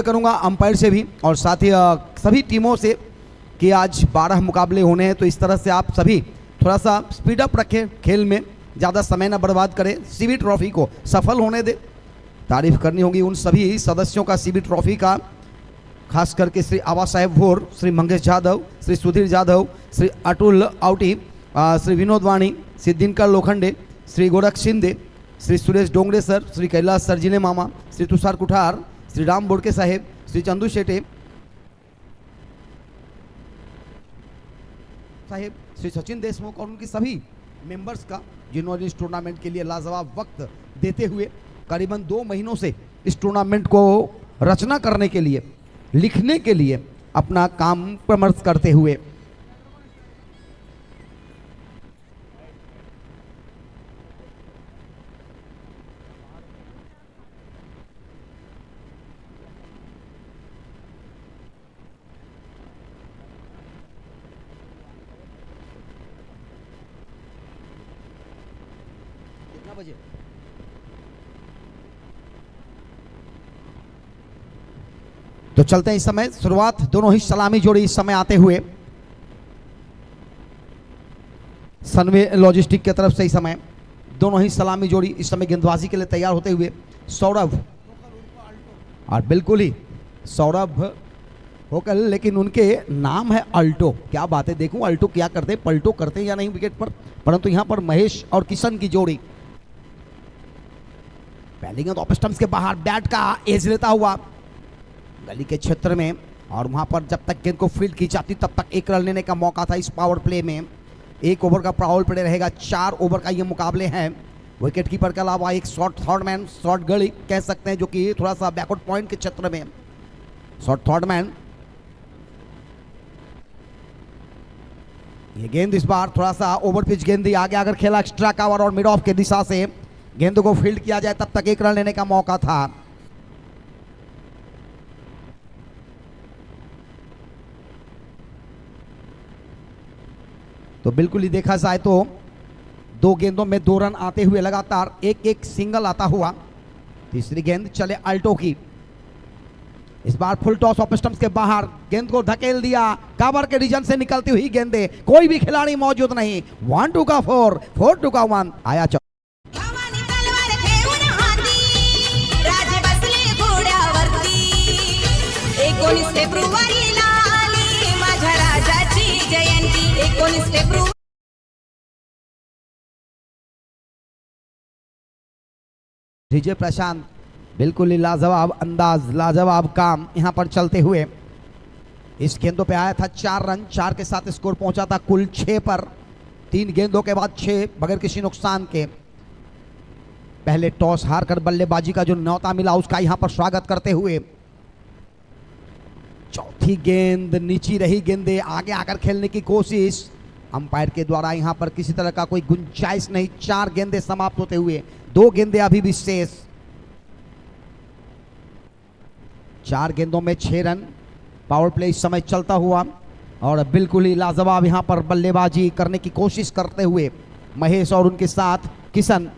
करूंगा अंपायर से भी और साथ ही सभी टीमों से कि आज 12 मुकाबले होने हैं, तो इस तरह से आप सभी थोड़ा सा स्पीड अप रखें, खेल में ज़्यादा समय न बर्बाद करें, सीबी ट्रॉफी को सफल होने दें। तारीफ करनी होगी उन सभी सदस्यों का सीबी ट्रॉफी का, खास करके श्री आबा साहेब भोर, श्री मंगेश यादव, श्री सुधीर यादव, श्री अतुल आवटी, श्री विनोद वाणी, श्री दिनकर लोखंडे, श्री गोरख शिंदे, श्री सुरेश डोंगरे सर, श्री कैलाश सरजिने मामा, श्री तुषार कुठार, श्री राम बोड़के साहेब, श्री चंदू शेटे साहेब, श्री सचिन देशमुख और उनकी सभी मेंबर्स का, जिन्होंने इस टूर्नामेंट के लिए लाजवाब वक्त देते हुए करीबन 2 महीनों से इस टूर्नामेंट को रचना करने के लिए, लिखने के लिए अपना काम प्रमर्श करते हुए बजे तो चलते हैं। इस समय शुरुआत दोनों ही सलामी जोड़ी इस समय आते हुए सनवे लॉजिस्टिक की तरफ से इस समय दोनों ही सलामी जोड़ी इस समय गेंदबाजी के लिए तैयार होते हुए सौरभ और बिल्कुल ही सौरभ होकर, लेकिन उनके नाम है अल्टो। क्या बात है, देखूं अल्टो क्या करते, पलटो करते या नहीं विकेट पर, परंतु यहां पर महेश और किशन की जोड़ी पहली गेंद ऑफ स्टंप्स के बाहर बैट का एज लेता हुआ गली के क्षेत्र में, और वहां पर जब तक गेंद को फील्ड की जाती तब तक 1 रन लेने का मौका था। इस पावर प्ले में 1 ओवर का पावर प्ले रहेगा, 4 ओवर का ये मुकाबले हैं। विकेट कीपर के अलावा एक शॉर्ट थर्ड मैन, शॉर्ट गली कह सकते हैं, जो कि थोड़ा सा बैकवर्ड पॉइंट के क्षेत्र में शॉर्ट थर्ड मैन। ये गेंद इस बार थोड़ा सा ओवर पिच गेंद आगे अगर खेला एक्स्ट्रा कवर और मिड ऑफ के दिशा से गेंद को फील्ड किया जाए तब तक 1 रन लेने का मौका था। तो बिल्कुल ही देखा जाए तो 2 गेंदों में 2 रन आते हुए लगातार एक सिंगल आता हुआ। तीसरी गेंद चले अल्टो की, इस बार फुल टॉस ऑफ स्टंप्स के बाहर गेंद को धकेल दिया, कवर के रीजन से निकलती हुई गेंदे, कोई भी खिलाड़ी मौजूद नहीं। 1-2 का 4, 4-2 का 1 आया। डीजे प्रशांत बिल्कुल ही लाजवाब अंदाज, लाजवाब काम यहां पर चलते हुए इस गेंदों पे आया था 4 रन, 4 के साथ स्कोर पहुंचा था कुल 6 पर। 3 गेंदों के बाद 6 बगैर किसी नुकसान के। पहले टॉस हारकर बल्लेबाजी का जो न्योता मिला उसका यहां पर स्वागत करते हुए चौथी गेंद नीची रही, गेंदे आगे आकर खेलने की कोशिश, अंपायर के द्वारा यहां पर किसी तरह का कोई गुंजाइश नहीं। 4 गेंदे समाप्त होते हुए 2 गेंदे अभी भी शेष। 4 गेंदों में 6 रन, पावर प्ले इस समय चलता हुआ और बिल्कुल ही लाजवाब यहां पर बल्लेबाजी करने की कोशिश करते हुए महेश और उनके साथ किशन,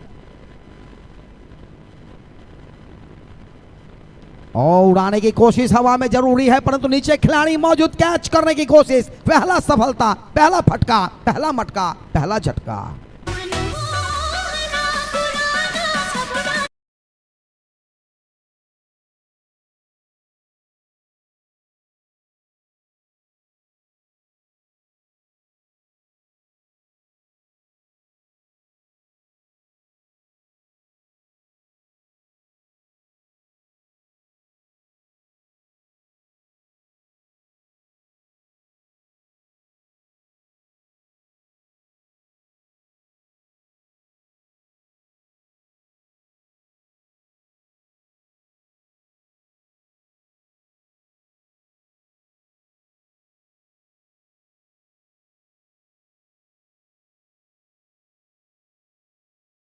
और उड़ाने की कोशिश हवा में जरूरी है परंतु नीचे खिलाड़ी मौजूद, कैच करने की कोशिश, पहला सफलता, पहला फटका, पहला मटका, पहला झटका।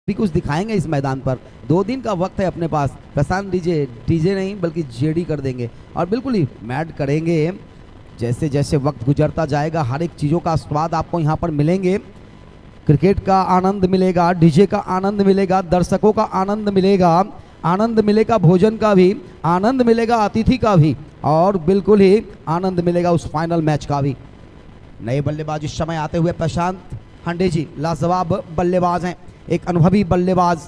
भी कुछ दिखाएंगे इस मैदान पर। 2 दिन का वक्त है अपने पास। प्रशांत डीजे नहीं बल्कि जेडी कर देंगे और बिल्कुल ही मैड करेंगे। जैसे जैसे वक्त गुजरता जाएगा हर एक चीज़ों का स्वाद आपको यहाँ पर मिलेंगे। क्रिकेट का आनंद मिलेगा, डीजे का आनंद मिलेगा, दर्शकों का आनंद मिलेगा आनंद मिलेगा भोजन का भी, आनंद मिलेगा अतिथि का भी, और बिल्कुल ही आनंद मिलेगा उस फाइनल मैच का भी। नए बल्लेबाज इस समय आते हुए प्रशांत हांडे जी लाजवाब बल्लेबाज हैं, एक अनुभवी बल्लेबाज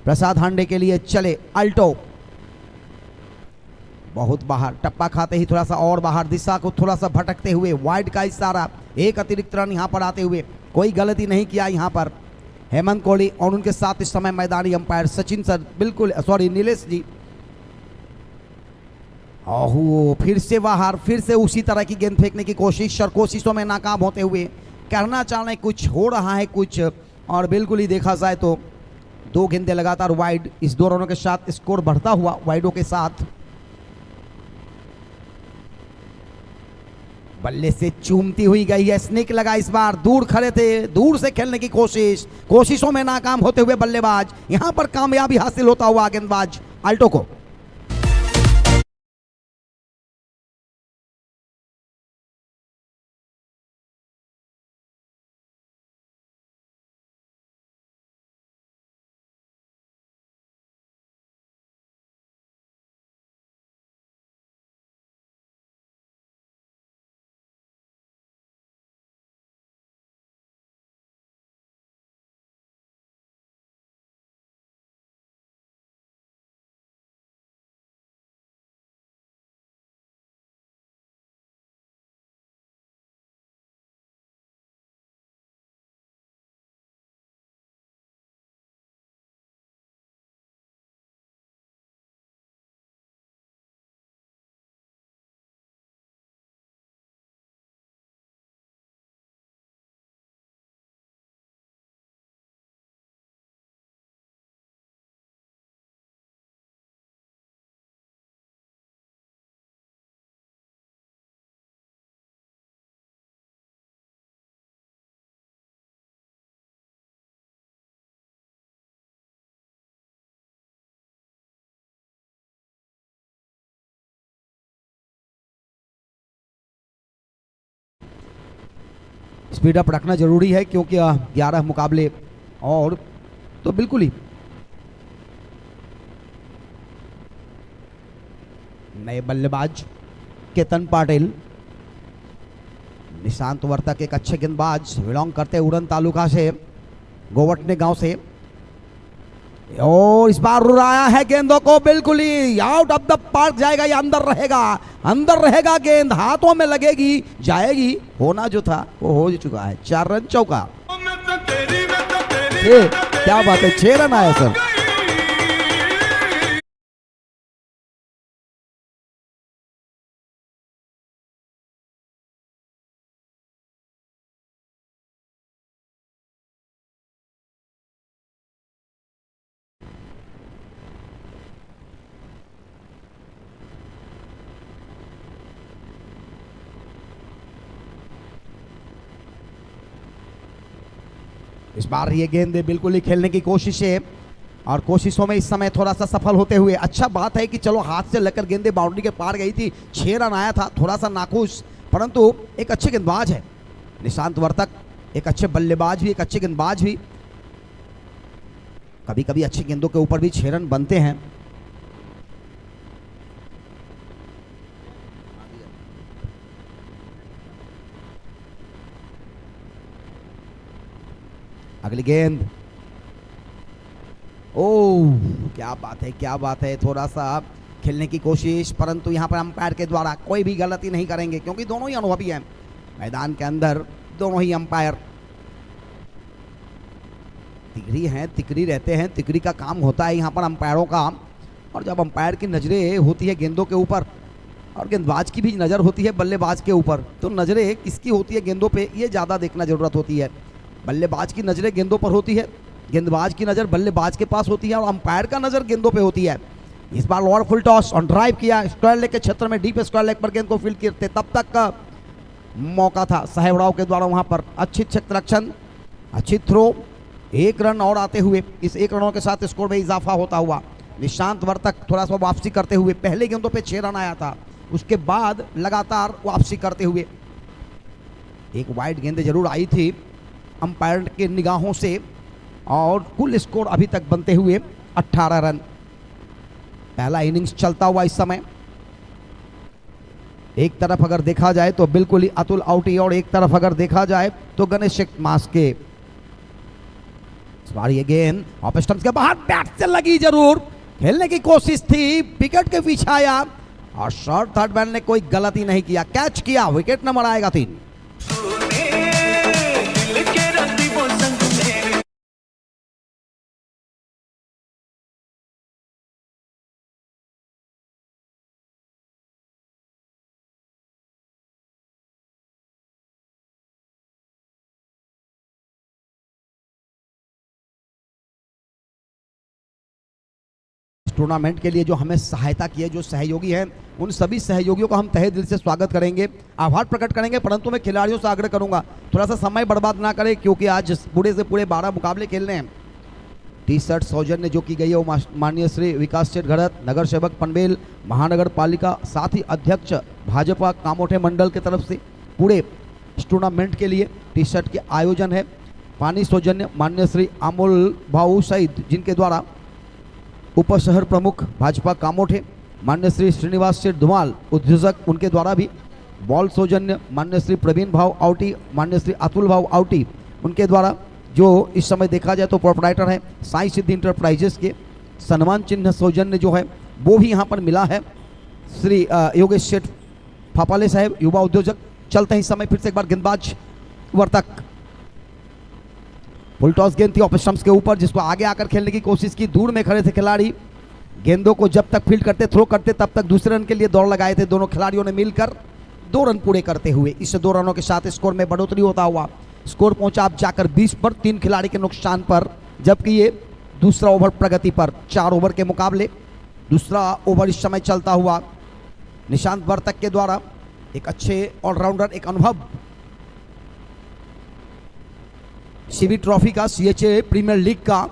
प्रसाद हांडे के लिए चले। अल्टो बहुत बाहर, टप्पा खाते ही थोड़ा सा और बाहर, दिशा को थोड़ा सा भटकते हुए वाइड का इशारा, एक अतिरिक्त रन यहां पर आते हुए, कोई गलती नहीं किया यहां पर हेमंत कोहली, और उनके साथ इस समय मैदानी अंपायर सचिन सर, बिल्कुल सॉरी नीलेश जी। ओहो फिर से बाहर, फिर से उसी तरह की गेंद फेंकने की कोशिश और कोशिशों में नाकाम होते हुए, करना चाह रहे कुछ, हो रहा है कुछ, और बिल्कुल ही देखा जाए तो 2 गेंदें लगातार वाइड, इस 2 रनों के साथ स्कोर बढ़ता हुआ वाइडों के साथ। बल्ले से चूमती हुई गई है, स्निक लगा इस बार, दूर खड़े थे, दूर से खेलने की कोशिश, कोशिशों में नाकाम होते हुए बल्लेबाज, यहां पर कामयाबी हासिल होता हुआ गेंदबाज अल्टो को। स्पीड अप रखना जरूरी है क्योंकि 11 मुकाबले, और तो बिल्कुल ही नए बल्लेबाज केतन पाटिल, निशांत वर्तक एक अच्छे गेंदबाज, बिलोंग करते उड़न तालुका से, गोवटने गांव से, और इस बार उड़ाया है गेंदों को, बिल्कुल ही आउट ऑफ द पार्क जाएगा, या अंदर रहेगा, अंदर रहेगा, गेंद हाथों में लगेगी, जाएगी, होना जो था वो हो चुका है, 4 रन चौका। क्या बात है, 6 रन आया सर। इस बार ये गेंद बिल्कुल ही खेलने की कोशिश है, और कोशिशों में इस समय थोड़ा सा सफल होते हुए, अच्छा बात है कि चलो हाथ से लेकर गेंदे बाउंड्री के पार गई थी, 6 रन आया था, थोड़ा सा नाखुश, परंतु एक अच्छे गेंदबाज है निशांत वर्तक, एक अच्छे बल्लेबाज भी, एक अच्छे गेंदबाज भी, कभी कभी अच्छी गेंदों के ऊपर भी 6 रन बनते हैं। अगली गेंद, ओह क्या बात है, क्या बात है, थोड़ा सा खेलने की कोशिश, परंतु यहां पर अंपायर के द्वारा कोई भी गलती नहीं करेंगे क्योंकि दोनों ही अनुभवी हैं मैदान के अंदर, दोनों ही अंपायर तिगरी हैं, तिगरी रहते हैं, तिगरी का काम होता है यहाँ पर अंपायरों का, और जब अंपायर की नज़रें होती है गेंदों के ऊपर, और गेंदबाज की भी नज़र होती है बल्लेबाज के ऊपर, तो नज़रें किसकी होती है गेंदों पे, ये ज़्यादा देखना ज़रूरत होती है। बल्लेबाज की नज़रें गेंदों पर होती है, गेंदबाज की नज़र बल्लेबाज के पास होती है, और अंपायर का नज़र गेंदों पे होती है। इस बार lower full toss on drive किया, स्क्वायर लेग के क्षेत्र में, डीप स्क्वायर लेग पर गेंद को फील्ड करते, तब तक का मौका था साहेबराव के द्वारा वहां पर, अच्छी क्षेत्ररक्षण, अच्छी थ्रो, 1 रन और आते हुए, इस 1 रनों के साथ स्कोर में इजाफा होता हुआ। निशांत वर्तक थोड़ा सा वापसी करते हुए, पहले गेंदों पे 6 रन आया था, उसके बाद लगातार वापसी करते हुए, एक वाइड गेंद जरूर आई थी अंपायर के निगाहों से, और कुल स्कोर अभी तक बनते हुए 18 रन। पहला इनिंग्स चलता हुआ इस समय। एक तरफ अगर देखा जाए तो बिल्कुल ही अतुल आउट ही, और एक तरफ अगर देखा जाए तो गणेश मास के। ये गेंद ऑफ स्टंप्स के बाहर बैट से लगी, जरूर खेलने की कोशिश थी, विकेट के पीछे आया और शॉर्ट थर्ड मैन ने कोई गलती नहीं किया, कैच किया, विकेट नंबर आएगा 3। टूर्नामेंट के लिए जो हमें सहायता की है, जो सहयोगी हैं, उन सभी सहयोगियों का हम तहे दिल से स्वागत करेंगे, आभार प्रकट करेंगे। परंतु मैं खिलाड़ियों से आग्रह करूंगा थोड़ा सा समय बर्बाद ना करें, क्योंकि आज पूरे से पूरे 12 मुकाबले खेलने हैं। टी शर्ट सौजन्य जो की गई है वो माननीय श्री विकास सेठ घड़त, नगर सेवक पनवेल महानगर पालिका, साथ ही अध्यक्ष भाजपा कामोठे मंडल की तरफ से पूरे इस टूर्नामेंट के लिए टी शर्ट के आयोजन है। पानी सौजन्य माननीय श्री अमोल भाऊ सईद, जिनके द्वारा उप शहर प्रमुख भाजपा कामोठे मान्य श्री श्रीनिवास सेठ धुमाल उद्योजक, उनके द्वारा भी बॉल सौजन्य मान्य श्री प्रवीण भाव आउटी, मान्य श्री अतुल भाव आउटी, उनके द्वारा जो इस समय देखा जाए तो प्रोपराइटर है साई सिद्धि इंटरप्राइजेस के। सम्मान चिन्ह सौजन्य जो है वो भी यहाँ पर मिला है श्री योगेश सेठ फापाले साहब, युवा उद्योजक। चलते हैं इस समय फिर से एक बार गेंदबाज वर्तक, फुल टॉस गेंद थी ऑफ स्टंप्स के ऊपर, जिसको आगे आकर खेलने की कोशिश की, दूर में खड़े थे खिलाड़ी, गेंदों को जब तक फील्ड करते, थ्रो करते, तब तक दूसरे रन के लिए दौड़ लगाए थे। दोनों खिलाड़ियों ने मिलकर 2 रन पूरे करते हुए इस 2 रनों के साथ स्कोर में बढ़ोतरी होता हुआ स्कोर पहुंचा अब जाकर 20 पर, 3 खिलाड़ी के नुकसान पर, जबकि ये दूसरा ओवर प्रगति पर। 4 ओवर के मुकाबले दूसरा ओवर इस समय चलता हुआ निशांत वर्तक के द्वारा, एक अच्छे ऑलराउंडर, एक अनुभव सीबी ट्रॉफी का, सीएचए प्रीमियर लीग का,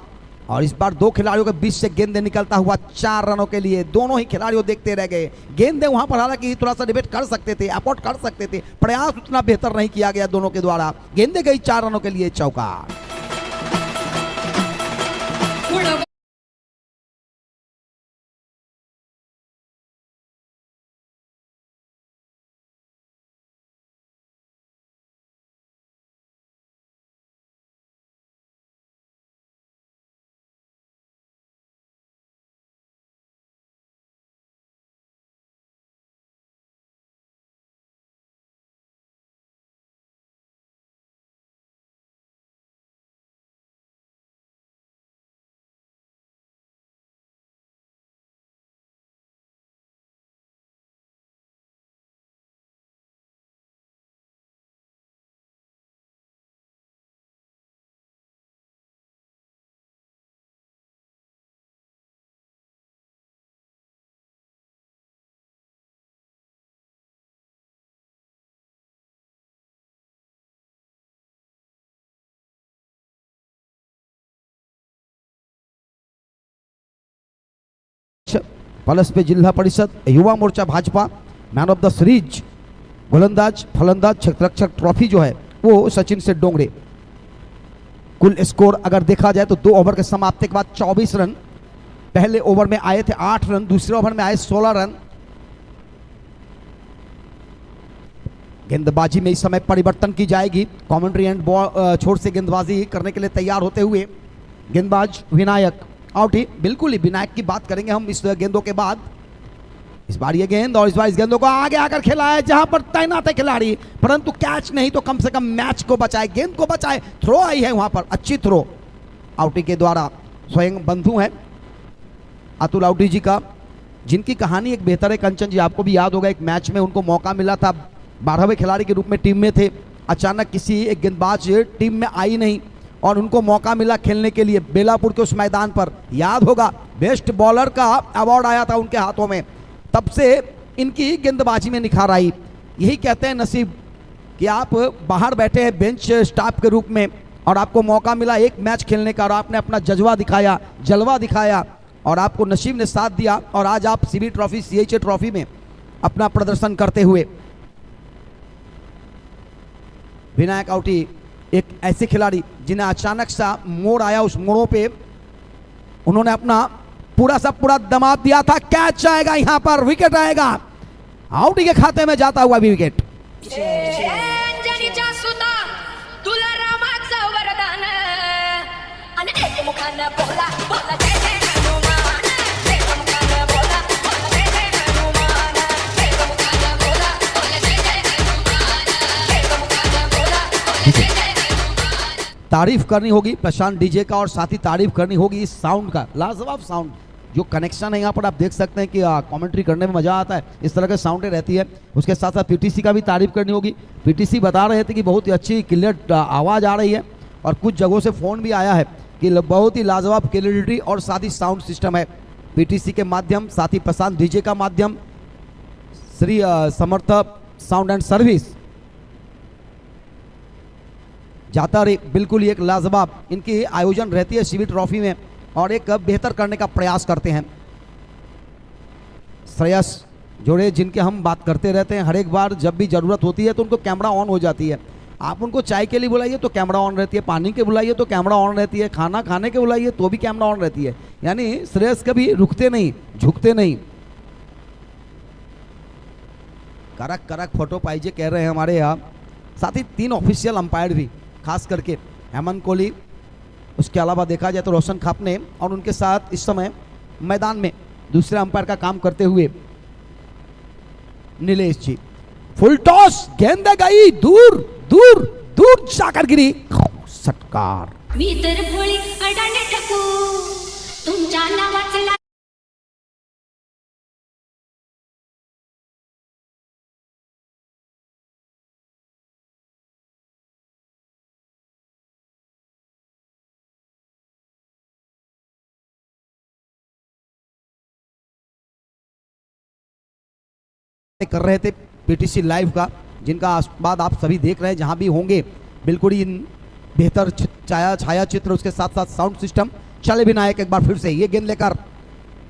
और इस बार 2 खिलाड़ियों के बीच से गेंदे निकलता हुआ 4 रनों के लिए। दोनों ही खिलाड़ियों देखते रह गए, गेंदे वहां पर हालांकि थोड़ा सा डिबेट कर सकते थे, अपोर्ट कर सकते थे, प्रयास उतना बेहतर नहीं किया गया दोनों के द्वारा। गेंदे गई 4 रनों के लिए चौका। प्लस पे जिला परिषद युवा मोर्चा Bhajpa man of the series गोलंदाज फलंदाज क्षेत्ररक्षक ट्रॉफी जो है वो सचिन से डोंगरे। कुल स्कोर अगर देखा जाए तो 2 ओवर के समाप्ति के बाद 24 रन, पहले ओवर में आए थे 8 रन, दूसरे ओवर में आए 16 रन। गेंदबाजी में इस समय परिवर्तन की जाएगी, कमेंट्री एंड बॉल छोर से गेंदबाजी करने के लिए तैयार होते हुए गेंदबाज विनायक आउट ही। बिल्कुल ही विनायक की बात करेंगे हम इस गेंदों के बाद। इस बार ये गेंद, और इस बार इस गेंदों को आगे आकर खेला है जहां पर तैनात है खिलाड़ी, परंतु कैच नहीं तो कम से कम मैच को बचाए, गेंद को बचाए। थ्रो आई है वहां पर, अच्छी थ्रो आउटी के द्वारा। स्वयं बंधु है अतुल आउटी जी का, जिनकी कहानी एक बेहतर है। कंचन जी आपको भी याद होगा, एक मैच में उनको मौका मिला था, 12वें खिलाड़ी के रूप में टीम में थे, अचानक किसी एक गेंदबाज टीम में आई नहीं और उनको मौका मिला खेलने के लिए बेलापुर के उस मैदान पर। याद होगा बेस्ट बॉलर का अवार्ड आया था उनके हाथों में, तब से इनकी गेंदबाजी में निखार आई। यही कहते हैं नसीब कि आप बाहर बैठे हैं बेंच स्टाफ के रूप में और आपको मौका मिला एक मैच खेलने का, और आपने अपना जज्बा दिखाया, जलवा दिखाया, और आपको नसीब ने साथ दिया, और आज आप सीबी ट्रॉफी, सीएचए ट्रॉफी में अपना प्रदर्शन करते हुए। विनायक आउटी एक ऐसे खिलाड़ी जिन्हें अचानक सा मोड़ आया, उस मोड़ों पे उन्होंने अपना पूरा सा पूरा दमाद दिया था, कैच आएगा यहां पर, विकेट आएगा, आउट के खाते में जाता हुआ भी विकेट। तारीफ करनी होगी प्रशांत डीजे का और साथ ही तारीफ करनी होगी इस साउंड का, लाजवाब साउंड, जो कनेक्शन है यहाँ पर आप देख सकते हैं कि कमेंट्री करने में मजा आता है, इस तरह के साउंडें रहती है। उसके साथ साथ पीटीसी का भी तारीफ करनी होगी। पीटीसी बता रहे थे कि बहुत ही अच्छी क्लियर आवाज़ आ रही है और कुछ जगहों से फ़ोन भी आया है कि बहुत ही लाजवाब क्लियरिटी और साथ ही साउंड सिस्टम है पीटीसी के माध्यम, साथ ही प्रशांत डीजे का माध्यम, Shri Samarth sound and service जाता रही, बिल्कुल ही एक लाजवाब इनकी आयोजन रहती है सीबी ट्रॉफी में और एक बेहतर करने का प्रयास करते हैं। श्रेयस जोड़े जिनके हम बात करते रहते हैं हर एक बार, जब भी ज़रूरत होती है तो उनको कैमरा ऑन हो जाती है। आप उनको चाय के लिए बुलाइए तो कैमरा ऑन रहती है, पानी के बुलाइए तो कैमरा ऑन रहती है, खाना खाने के बुलाइए तो भी कैमरा ऑन रहती है। यानी श्रेयस कभी रुकते नहीं, झुकते नहीं। करक करक फोटो पाइजे कह रहे हैं हमारे यहाँ। साथ ही 3 ऑफिशियल अंपायर भी, खास करके हेमंत कोहली, उसके अलावा देखा जाए तो रोशन खापने और उनके साथ इस समय मैदान में दूसरे अंपायर का काम करते हुए नीलेश जी। फुल टॉस, गेंद गई दूर दूर दूर जाकर गिरी, षटकार। कर रहे थे पीटीसी लाइव का, जिनका बाद आप सभी देख रहे हैं जहां भी होंगे, बिल्कुल ही बेहतर छाया चित्र, उसके साथ साथ साउंड सिस्टम। चले विनायक एक बार फिर से ये गेंद लेकर,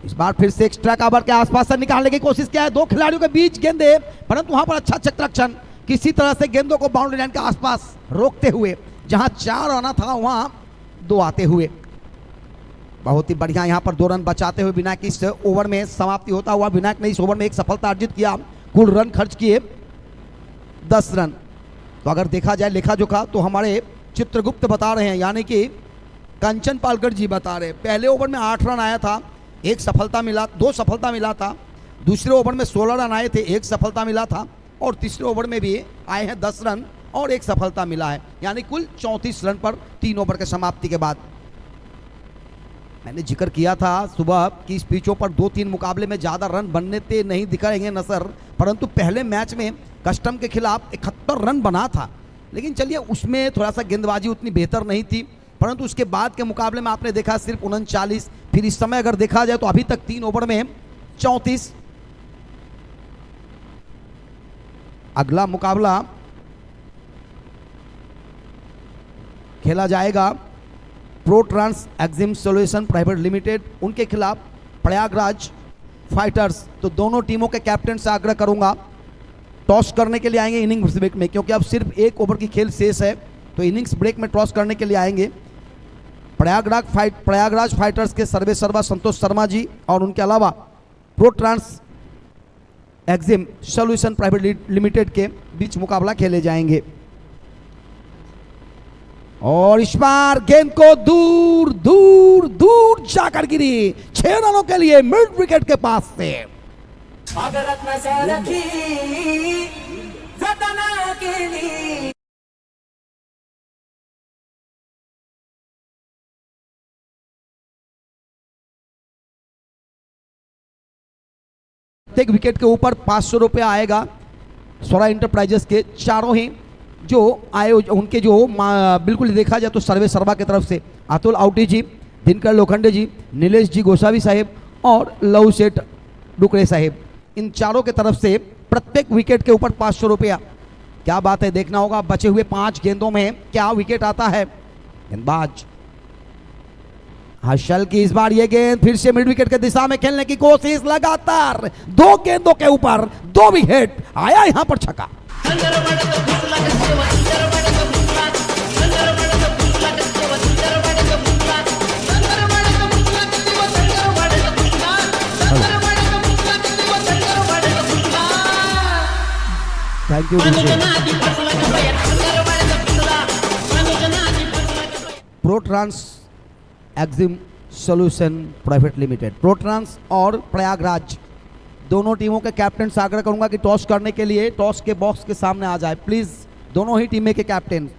इस बार फिर से एक्स्ट्रा कवर के आसपास से निकालने की कोशिश किया है, 2 खिलाड़ियों के बीच गेंदे, परंतु वहां पर अच्छा चक्रक्षण, किसी तरह से गेंदों को बाउंड्री लाइन के आसपास रोकते हुए, जहां 4 आना था वहां 2 आते हुए। बहुत ही बढ़िया यहाँ पर 2 रन बचाते हुए विनायक इस ओवर में समाप्ति होता हुआ। विनायक ने इस ओवर में एक सफलता अर्जित किया, कुल रन खर्च किए 10 रन। तो अगर देखा जाए लेखा जोखा तो हमारे चित्रगुप्त बता रहे हैं, यानी कि कंचन पालकर जी बता रहे हैं, पहले ओवर में 8 रन आया था, 1 सफलता मिला, 2 सफलता मिला था। दूसरे ओवर में 16 रन आए थे, 1 सफलता मिला था। और तीसरे ओवर में भी आए हैं 10 रन और 1 सफलता मिला है, यानी कुल 34 रन पर 3 ओवर के समाप्ति के बाद। मैंने जिक्र किया था सुबह कि इस पिचों पर 2-3 मुकाबले में ज़्यादा रन बनने ते नहीं दिखाएंगे नसर, परंतु पहले मैच में कस्टम के खिलाफ 71 रन बना था, लेकिन चलिए उसमें थोड़ा सा गेंदबाजी उतनी बेहतर नहीं थी, परंतु उसके बाद के मुकाबले में आपने देखा सिर्फ 39। फिर इस समय अगर देखा जाए तो अभी तक 3 ओवर में 34। अगला मुकाबला खेला जाएगा Pro Trans Exim Solution Private Limited, उनके खिलाफ प्रयागराज फाइटर्स। तो दोनों टीमों के कैप्टन से आग्रह करूंगा, टॉस करने के लिए आएंगे इनिंग्स ब्रेक में, क्योंकि अब सिर्फ 1 ओवर की खेल शेष है, तो इनिंग्स ब्रेक में टॉस करने के लिए आएंगे प्रयागराज फाइटर्स के सर्वे सर्वा संतोष शर्मा जी और उनके अलावा Pro Trans Exim Solution Private Limited के बीच मुकाबला खेले जाएंगे। और इस बार गेंद को दूर दूर दूर जाकर गिरी, 6 रनों के लिए मिड विकेट के पास से। प्रत्येक विकेट के ऊपर 500 रुपया आएगा स्वरा इंटरप्राइजेस के चारों ही जो आयोजक, उनके जो बिल्कुल देखा जाए तो सर्वे सर्वा की तरफ से अतुल आउटी जी, दिनकर लोखंडे जी, नीलेश जी गोसावी साहेब और लव सेठ डुकरे साहेब, इन चारों के तरफ से प्रत्येक विकेट के ऊपर 500 रुपया। क्या बात है, देखना होगा बचे हुए 5 गेंदों में क्या विकेट आता है। गेंदबाज हर्षल की इस बार ये गेंद फिर से मिड विकेट के दिशा में खेलने की कोशिश, लगातार 2 गेंदों के ऊपर 2 विकेट आया, यहां पर छक्का। Thank you. ProTrans Exim Solution Private Limited, ProTrans और प्रयागराज दोनों टीमों के कैप्टन से आग्रह करूंगा कि टॉस करने के लिए टॉस के बॉक्स के सामने आ जाए प्लीज। दोनों ही टीमें के कैप्टन,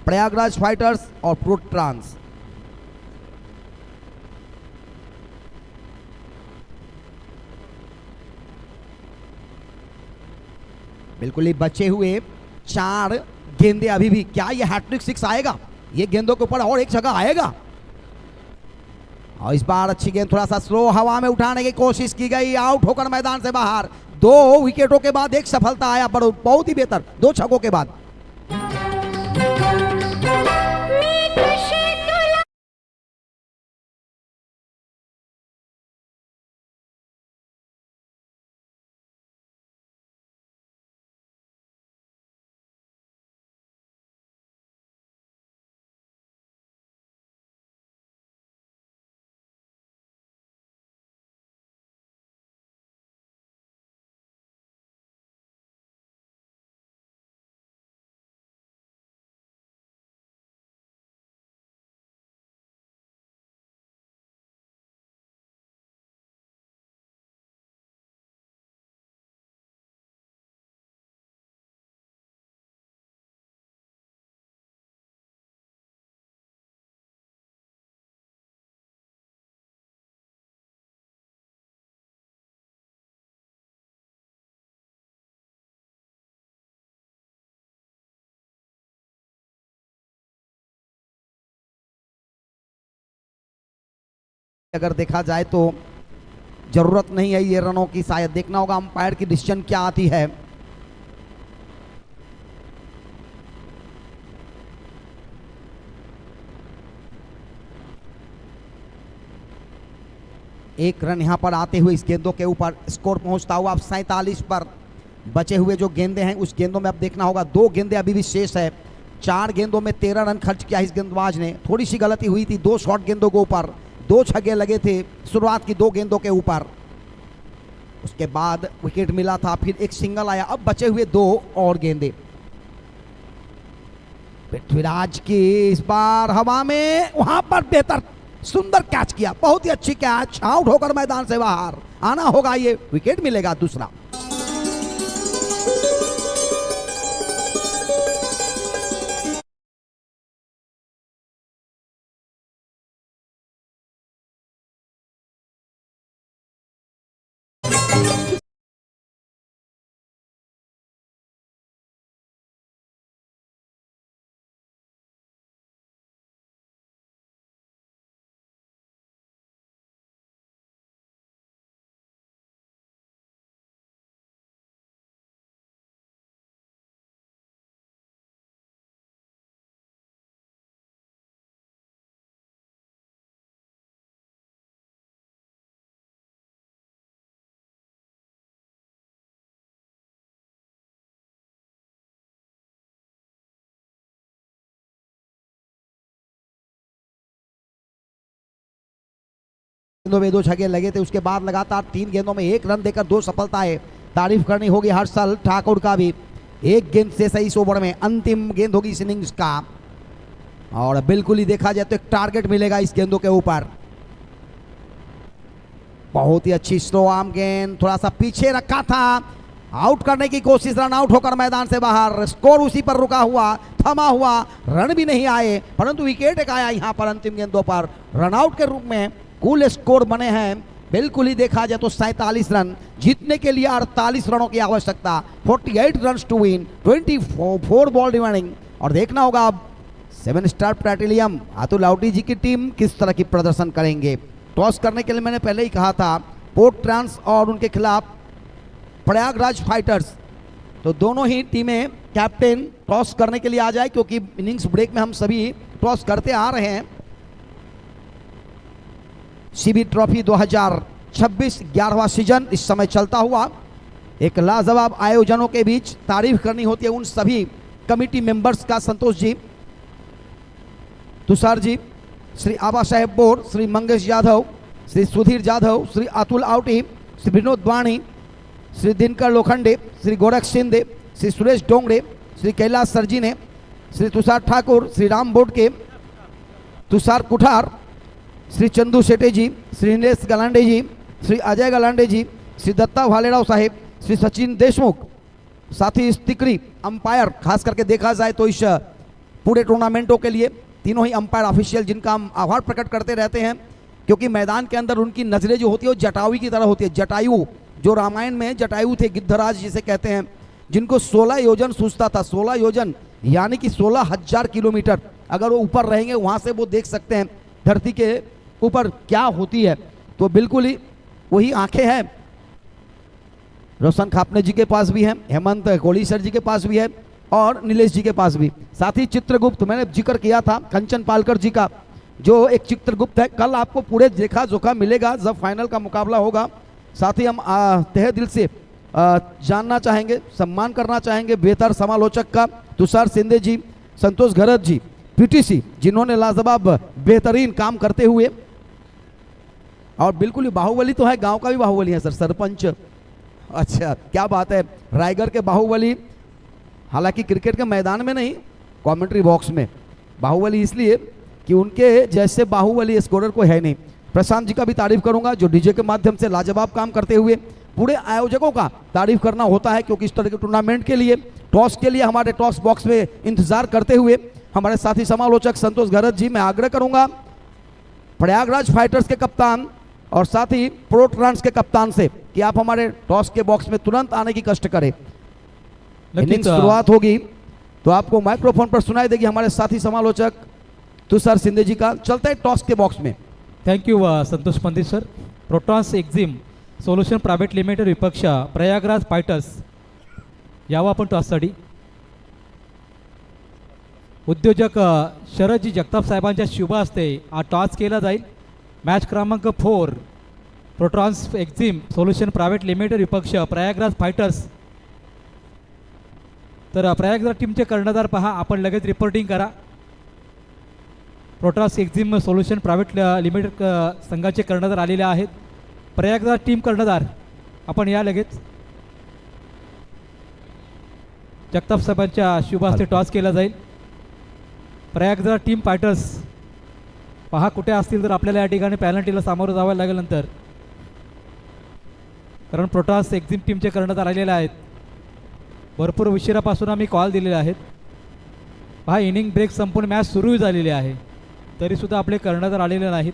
प्रयागराज फाइटर्स और प्रोट्रांस। बिल्कुल ही बचे हुए 4 गेंदे अभी भी। क्या ये हैट्रिक 6 आएगा? ये गेंदों के ऊपर और एक जगह आएगा। और इस बार अच्छी गेंद थोड़ा सा स्लो हवा में उठाने की कोशिश की गई, आउट होकर मैदान से बाहर। 2 विकेटों के बाद एक सफलता आया, बहुत ही बेहतर 2 छक्कों के बाद। अगर देखा जाए तो जरूरत नहीं है ये रनों की, शायद देखना होगा अंपायर की डिसीजन क्या आती है। एक रन यहां पर आते हुए इस गेंदों के ऊपर स्कोर पहुंचता हुआ अब 47 पर। बचे हुए जो गेंदे हैं उस गेंदों में अब देखना होगा, 2 गेंदे अभी भी शेष है। 4 गेंदों में 13 रन खर्च किया इस गेंदबाज ने। थोड़ी सी गलती हुई थी, 2 शॉर्ट गेंदों के ऊपर 2 छक्के लगे थे शुरुआत की 2 गेंदों के ऊपर। उसके बाद विकेट मिला था, फिर एक सिंगल आया। अब बचे हुए 2 और गेंदे। पृथ्वीराज की इस बार हवा में, वहां पर बेहतर सुंदर कैच किया, बहुत ही अच्छी कैच, आउट होकर मैदान से बाहर आना होगा, ये विकेट मिलेगा दूसरा। गेंदों में 2 छक्के लगे थे, उसके बाद लगातार 3 गेंदों में 1 रन देकर 2 सफलताएं। तारीफ करनी होगी हर्षल ठाकुर का भी। 1 गेंद से 23 ओवर में अंतिम गेंद होगी इस इनिंग्स का। और बिल्कुल ही देखा जाए तो एक टारगेट मिलेगा इस गेंदों के ऊपर। बहुत ही अच्छी स्लो आर्म गेंद, थोड़ा सा पीछे रखा था, आउट करने की कोशिश, रन आउट होकर मैदान से बाहर। स्कोर उसी पर रुका हुआ, थमा हुआ, रन भी नहीं आए, परंतु विकेट एक आया यहां पर अंतिम गेंदों पर। रन आउट के रूप में कुल स्कोर बने हैं, बिल्कुल ही देखा जाए तो 47 रन। जीतने के लिए 48 रनों की आवश्यकता, 48 run to win, 24 ball remaining. और देखना होगा अब 7 स्टार प्लैटिनियम अतुल आउटी जी की टीम किस तरह की प्रदर्शन करेंगे। टॉस करने के लिए मैंने पहले ही कहा था पोर्ट ट्रांस और उनके खिलाफ प्रयागराज फाइटर्स, तो दोनों ही टीमें कैप्टन टॉस करने के लिए आ जाए, क्योंकि इनिंग्स ब्रेक में हम सभी टॉस करते आ रहे हैं। सीबी ट्रॉफी 2026 11वां सीजन इस समय चलता हुआ। एक लाजवाब आयोजनों के बीच तारीफ करनी होती है उन सभी कमिटी मेंबर्स का, संतोष जी, तुषार जी, श्री आबा साहेब बोर, श्री मंगेश यादव, श्री सुधीर जाधव, श्री अतुल आउटी, श्री विनोद वाणी, श्री दिनकर लोखंडे, श्री गोरख शिंदे, श्री सुरेश डोंगरे, श्री कैलाश सरजी ने, श्री तुषार ठाकुर, श्री राम बोडके, तुषार कुठार, श्री चंदू शेटे जी, श्री निलेश गलांडे जी, श्री अजय गलांडे जी, श्री दत्ता भालेराव साहेब, श्री सचिन देशमुख, साथ ही तिकरी अंपायर, खास करके देखा जाए तो इस पूरे टूर्नामेंटों के लिए तीनों ही अंपायर ऑफिशियल, जिनका हम आभार प्रकट करते रहते हैं, क्योंकि मैदान के अंदर उनकी नज़रें जो होती है वो जटायु की तरह होती है। जटायु जो रामायण में जटायु थे, गिद्धराज जिसे कहते हैं, जिनको 16 योजन सूझता था। 16 योजन यानी कि 16,000 किलोमीटर अगर वो ऊपर रहेंगे, वहाँ से वो देख सकते हैं धरती के ऊपर क्या होती है। तो बिल्कुल ही वही आंखें हैं रोशन खापने जी के पास भी है, हेमंत कोहली सर जी के पास भी है और नीलेश जी के पास भी। साथ ही चित्रगुप्त, मैंने जिक्र किया था कंचन पालकर जी का, जो एक चित्रगुप्त है। कल आपको पूरे देखा जोखा मिलेगा जब फाइनल का मुकाबला होगा। साथ ही हम तहे दिल से जानना चाहेंगे, सम्मान करना चाहेंगे बेहतर समालोचक का तुषार शिंदे जी, संतोष घरत जी, पीटीसी, जिन्होंने लाजवाब बेहतरीन काम करते हुए, और बिल्कुल ही बाहुबली तो है, गांव का भी बाहुबली है सर, सरपंच। अच्छा क्या बात है, रायगढ़ के बाहुबली, हालांकि क्रिकेट के मैदान में नहीं, कमेंट्री बॉक्स में बाहुबली, इसलिए कि उनके जैसे बाहुबली स्कोरर को है नहीं। प्रशांत जी का भी तारीफ करूंगा, जो डीजे के माध्यम से लाजवाब काम करते हुए। पूरे आयोजकों का तारीफ करना होता है, क्योंकि इस तरह के टूर्नामेंट के लिए, टॉस के लिए हमारे टॉस बॉक्स में इंतजार करते हुए हमारे साथी समालोचक संतोष घरत जी, मैं आग्रह करूंगा प्रयागराज फाइटर्स के कप्तान और साथ ही प्रो ट्रांस के कप्तान से कि आप हमारे टॉस के बॉक्स में तुरंत आने की कष्ट करें। इनिंग्स शुरुआत होगी तो आपको माइक्रोफोन पर सुनाई देगी हमारे साथी समालोचक तुषार शिंदे जी का। चलते हैं टॉस के बॉक्स में। Thank you Santosh Pandit sir. Protons Exim solution private limited विपक्ष प्रयागराज फायटर्स, यावं आपण टॉससाठी. उद्योजक शरदजी जगताप साहेबांच्या शुभ हस्ते हा टॉस केला जाईल. मॅच क्रमांक 4 protons Exim solution private limited विपक्ष प्रयागराज फायटर्स. तर प्रयागराज टीमचे कर्णधार पहा, आपण लगेच रिपोर्टिंग करा. Protons Exim solution private limited संघाचे कर्णधार आलेले आहेत. प्रयागराज टीम कर्णधार आपण या लगेच. जगताप साहेबांच्या शुभ हस्ते टॉस केला जाईल. प्रयागराज टीम फायटर्स पहा कुठे असतील तर आपल्याला या ठिकाणी पॅनल्टीला सामोरं जावं लागेल नंतर, कारण प्रोटॉन्स एक्झिम टीमचे कर्णधार आलेले आहेत. भरपूर उशिरापासून आम्ही कॉल दिलेले आहेत. पहा इनिंग ब्रेक संपूर्ण मॅच सुरू झालेली आहे, तरीसुद्धा आपले कर्णधार आलेले नाहीत.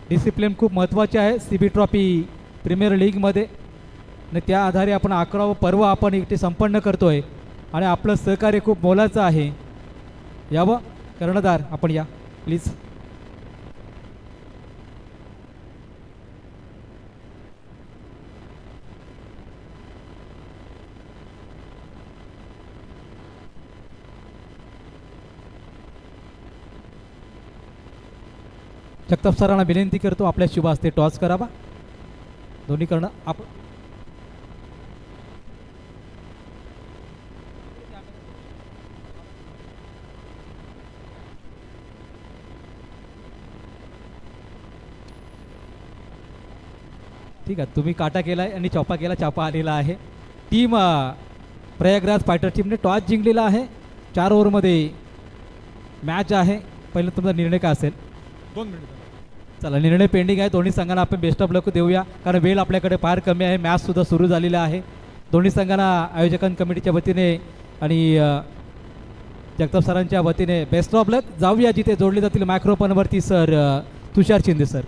डिसिप्लिन खूप महत्त्वाचे आहे CB ट्रॉफी प्रीमियर लीगमध्ये, आणि त्या आधारे आपण 11वे पर्व आपण इथे संपन्न करतोय आणि आपलं सहकार्य खूप मोलाचं आहे. यावं कर्णधार आपण या प्लीज. जगताप सरांना विनंती करतो आपल्या शुभ हस्ते टॉस करावा. दोन्ही कर्ण आपण ठीक आहे. तुम्ही काटा केला आहे आणि चौपा केला, चापा आलेला आहे. टीम प्रयागराज फायटर टीमने टॉस जिंकलेला आहे. 4 ओव्हरमध्ये मॅच आहे. पहिलं तुमचा निर्णय काय असेल? 2 मिनिट. चला, निर्णय पेंडिंग आहे. दोन्ही संघांना आपण बेस्ट ऑफ लक देऊया, कारण वेळ आपल्याकडे फार कमी आहे. मॅचसुद्धा सुरू झालेला आहे. दोन्ही संघांना आयोजकां कमिटीच्या वतीने आणि जगताप सरांच्या वतीने बेस्ट ऑफ लक. जाऊया जिथे जोडले जातील मायक्रोफोनवरती सर तुषार शिंदे सर.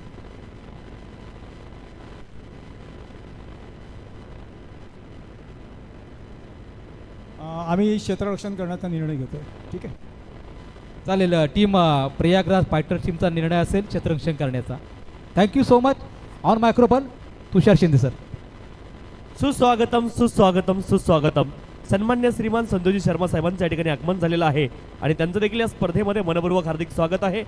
आम्ही क्षेत्ररक्षण करण्याचा निर्णय घेतो. ठीक आहे, चालेल. टीम प्रयागराज फायटर टीमचा निर्णय असेल क्षेत्ररक्षण करण्याचा. Thank you so much. On microphone Tushar Shinde sir. सुस्वागतम सुस्वागतम सुस्वागतम. सन्मान्य श्रीमान संतोषजी शर्मा साहेबांच्या ठिकाणी आगमन झालेलं आहे आणि त्यांचं देखील या स्पर्धेमध्ये मनपूर्वक हार्दिक स्वागत आहे.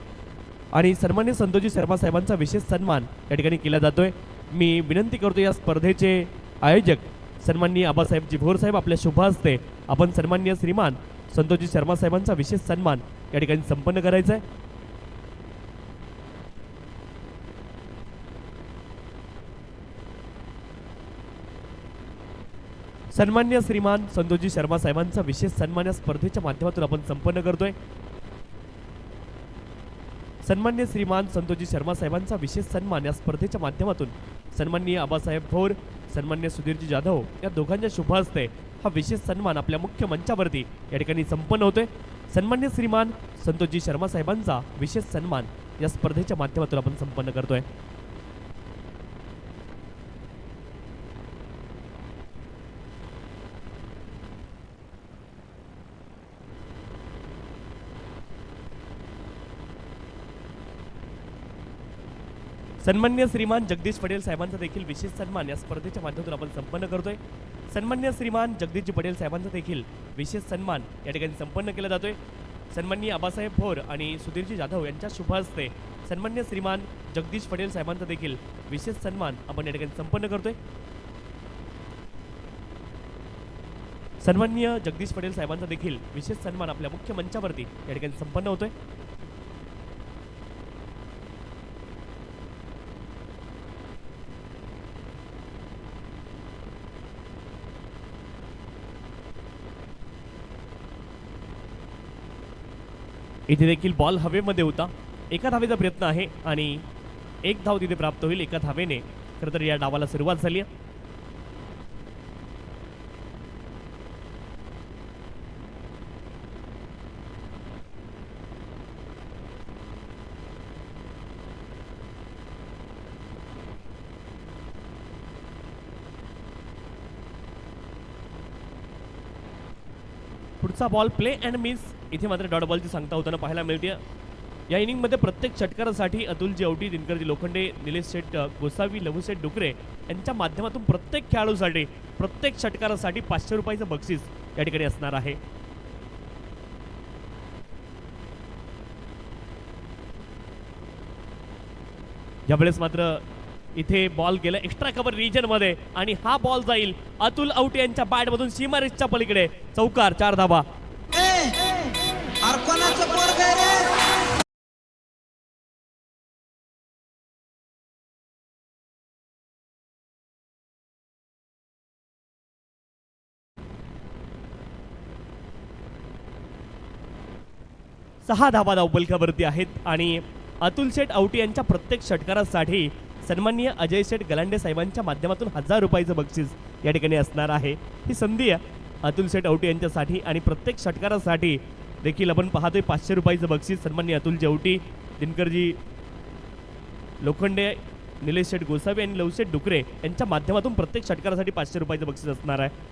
आणि सन्मान्य संतोषजी शर्मा साहेबांचा विशेष सन्मान या ठिकाणी केला जातोय. मी विनंती करतो या स्पर्धेचे आयोजक सन्माननीय आबासाहेबजी भोर साहेब, आपल्या शुभ हस्ते आपण सन्मान्य श्रीमान संतोषजी शर्मा साहेबांचा विशेष सन्मान या ठिकाणी संपन्न करायचा आहे. सन्मान्य श्रीमान संतोषजी शर्मा साहेबांचा विशेष सन्मान या स्पर्धेच्या माध्यमातून आपण संपन्न करतोय. सन्मान्य श्रीमान संतोषजी शर्मा साहेबांचा विशेष सन्मान या स्पर्धेच्या माध्यमातून सन्माननीय आबासाहेब भोर, सन्मान्य सुधीरजी जाधव या दोघांच्या शुभ हस्ते हा विशेष सन्मान आपल्या मुख्य मंचावरती या ठिकाणी संपन्न होतोय. सन्मान्य श्रीमान संतोषजी शर्मा साहेबांचा विशेष सन्मान या स्पर्धेच्या माध्यमातून आपण संपन्न करतोय. सन्मान्य श्रीमान जगदीश पटेल साहेबांचा देखील विशेष सन्मान या स्पर्धेच्या माध्यमातून आपण संपन्न करतोय. सन्मान्य श्रीमान जगदीशजी पटेल साहेबांचा देखील विशेष सन्मान या ठिकाणी संपन्न केला जातोय. सन्माननीय आबासाहेब भोर आणि सुधीरजी जाधव यांच्या शुभ हस्ते सन्मान्य श्रीमान जगदीश पटेल साहेबांचा देखील विशेष सन्मान आपण या ठिकाणी संपन्न करतोय. सन्माननीय जगदीश पटेल साहेबांचा देखील विशेष सन्मान आपल्या मुख्य मंचावरती या ठिकाणी संपन्न होतोय. इथे देखील बॉल हवेमध्ये होता. एका धावेचा प्रयत्न आहे आणि एक धाव तिथे प्राप्त होईल. एका धावेने खरं तर या डावाला सुरुवात झाली आहे. पुढचा बॉल प्ले अँड मिस. इथे मात्र डॉट बॉलची सांगता होताना पाहायला मिळते. या इनिंगमध्ये प्रत्येक षटकारासाठी अतुलजी औटी, दिनकरजी लोखंडे, निलेश शेठ गोसावी, लघुशेठ डुकरे यांच्या माध्यमातून प्रत्येक खेळाडूसाठी प्रत्येक षटकारासाठी 500 रुपयाचं बक्षीस या ठिकाणी असणार आहे. यावेळेस मात्र इथे बॉल गेला एक्स्ट्रा कव्हर रिजन मध्ये आणि हा बॉल जाईल अतुल औटे यांच्या बॅट मधून सीमारेषच्या पलीकडे. चौकार, 4 धावा. सहा धावा धावपलकावरती आहेत आणि अतुल शेठ औटी यांच्या प्रत्येक षटकारासाठी सन्माननीय अजय शेठ गलांडे साहेबांच्या माध्यमातून 1000 रुपयाचं बक्षीस या ठिकाणी असणार आहे. ही संधी आहे अतुल शेठ औटी यांच्यासाठी आणि प्रत्येक षटकारासाठी देखील आपण पाहतोय 500 रुपयाचं बक्षीस सन्माननीय अतुलजी औटी, दिनकरजी लोखंडे, निलेश शेठ गोसावी आणि लवशेठ डुकरे यांच्या माध्यमातून प्रत्येक षटकारासाठी 500 रुपयाचं बक्षीस असणार आहे.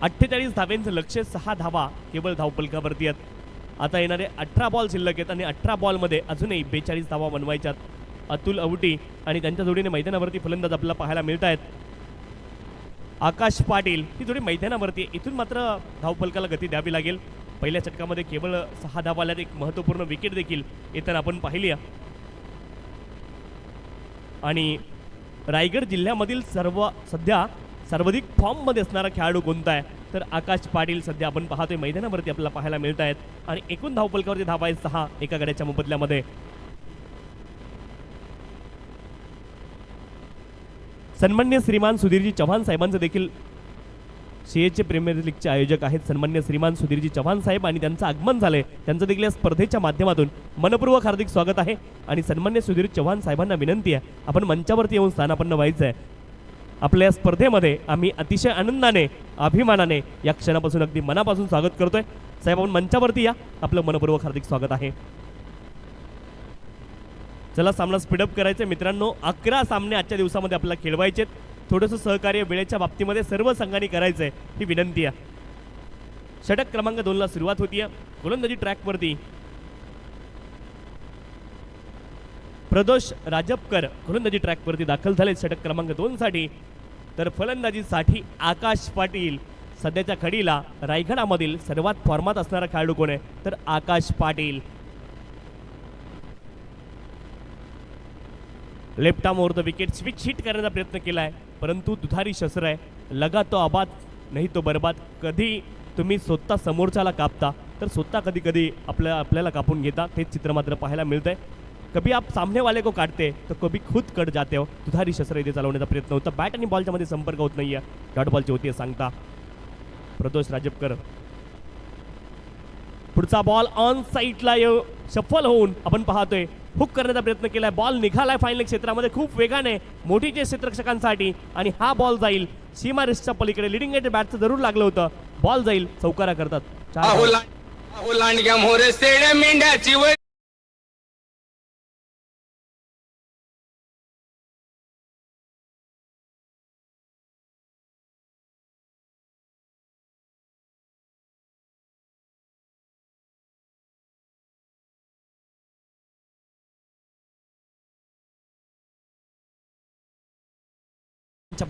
48 धाव्यांचं लक्ष, 6 धावा केवळ धावपलकावरती आहेत. आता येणारे 18 बॉल शिल्लक आहेत आणि 18 बॉलमध्ये अजूनही 42 धावा बनवायच्यात. अतुल औटी आणि त्यांच्या जोडीने मैदानावरती फलंदाज आपल्याला पाहायला मिळत आहेत. आकाश पाटील ही जोडी मैदानावरती. इथून मात्र धावपलकाला गती द्यावी लागेल. पहिल्या षटकामध्ये केवळ 6 धावा आल्यात. एक महत्त्वपूर्ण विकेट देखील येताना आपण पाहिली आहे. आणि रायगड जिल्ह्यामधील सध्या सर्वाधिक फॉर्ममध्ये असणारा खेळाडू कोणता आहे तर आकाश पाटील सध्या आपण पाहतोय मैदानावरती आपल्याला पाहायला मिळत आहेत. आणि एकूण धावपलकावरती धावा आहेत 6 एका गड्याच्या मोबदल्यामध्ये. सन्मान्य श्रीमान सुधीरजी चव्हाण साहेबांचं देखील सीएचे प्रीमियर लीगचे आयोजक आहेत सन्मान्य श्रीमान सुधीरजी चव्हाण साहेब आणि त्यांचं आगमन झालंय. त्यांचं देखील या स्पर्धेच्या माध्यमातून मनपूर्वक हार्दिक स्वागत आहे. आणि सन्मान्य सुधीर चव्हाण साहेबांना विनंती आहे आपण मंचावरती येऊन स्थानापन्न व्हायचं आहे. आपल्या स्पर्धेमध्ये आम्ही अतिशय आनंदाने अभिमानाने या क्षणापासून अगदी मनापासून स्वागत करतोय. साहेब आपण मंचावरती या, आपलं मनपूर्वक हार्दिक स्वागत आहे. चला सामना स्पीडअप करायचं मित्रांनो. 11 सामने आजच्या दिवसामध्ये आपल्याला खेळवायचे. थोडंसं सहकार्य वेळेच्या बाबतीमध्ये सर्व संघांनी करायचंय ही विनंती आहे. षटक क्रमांक 2 ला सुरुवात होतीये. गोलंदाजी ट्रॅकवरती प्रदोष राजपकर गोलंदाजी ट्रॅकवरती दाखल झाले षटक क्रमांक 2 साठी. तर फलंदाजीसाठी आकाश पाटील. सध्याच्या घडीला रायगडामधील सर्वात फॉर्मात असणारा खेळाडू कोण आहे तर Akash Patil. Left arm over the wicket switch hit करण्याचा प्रयत्न केलाय परंतु दुधारी शस्त्र आहे. लगा तो आबाद नाही तो बरबाद. कधी तुम्ही स्वतः समोरच्याला कापता तर स्वतः कधी कधी आपल्याला कापून घेता. तेच चित्र मात्र पाहायला मिळतंय. कभी आप सामने वाले को काटते तो कभी खुद कट जाते हो. दुधारी शस्त्र इथे चालवण्याचा प्रयत्न होता. बॅट आणि बॉलच्या मध्ये संपर्क होत नाहीये. डॉट बॉलची होती सांगता प्रदोष राजपकर. पुढचा बॉल ऑन साईडला सफल होऊन आपण पाहतोय हुक करण्याचा प्रयत्न केलाय. बॉल निघालाय फायनल क्षेत्रामध्ये खूप वेगाने मोठीचे क्षेत्ररक्षकांसाठी आणि हा बॉल जाईल सीमा रेषच्या पलीकडे. लिडिंग एट बॅटचं जरूर लागलं होतं. बॉल जाईल चौकारा करतात. लांडग्या मोरे सेड्या मेंढ्याची वय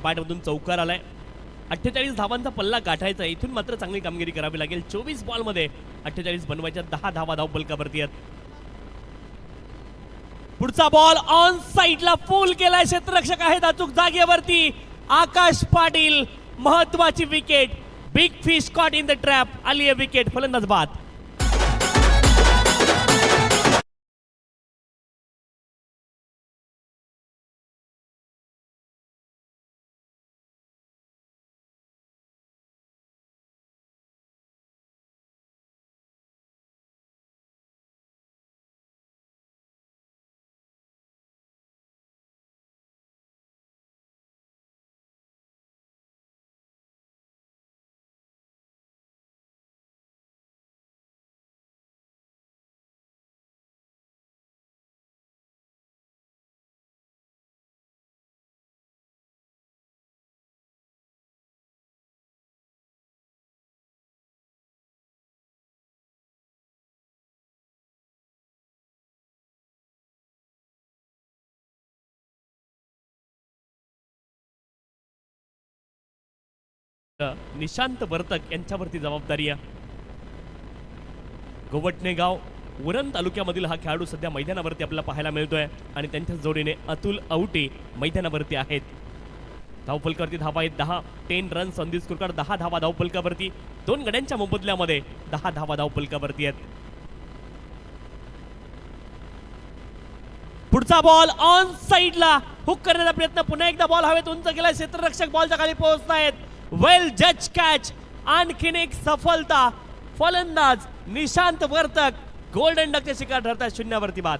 बॅटमधून चौकार आलाय. 48 धावांचा पल्ला गाठायचा. इथून मात्र चांगली कामगिरी करावी लागेल. 24 बॉल मध्ये 48 बनवायच्या. 10 धावा धावपलकावरती आहेत. पुढचा बॉल ऑन साईडला फुल केलाय. क्षेत्ररक्षक आहेत अचूक जागेवरती. आकाश पाटील महत्वाची wicket. Big fish caught in the trap. आली आहे विकेट. फलंदाज बाद. निशांत वर्तक यांच्यावरती जबाबदारी आहे. गोवटणे गाव उरण तालुक्यामधील हा खेळाडू सध्या मैदानावरती आपल्याला पाहायला मिळतोय आणि त्यांच्या जोडीने अतुल औटे मैदानावरती आहेत. धावफलकावरती धावा आहेत 10. 10 runs on the score card. 10 धावा धावफलकावरती. 2 गड्यांच्या मोबदल्यामध्ये 10 धावा धावफलकावरती आहेत. पुढचा बॉल ऑन साईडला हुक करण्याचा प्रयत्न. पुन्हा एकदा बॉल हवेत उंच केलाय. क्षेत्ररक्षक बॉलच्या खाली पोहोचतायत. वेल जज कॅच. आणखीन एक सफलता. फलंदाज निशांत वर्तक गोल्डन डकचे शिकार ठरतात. 0 वरती बाद.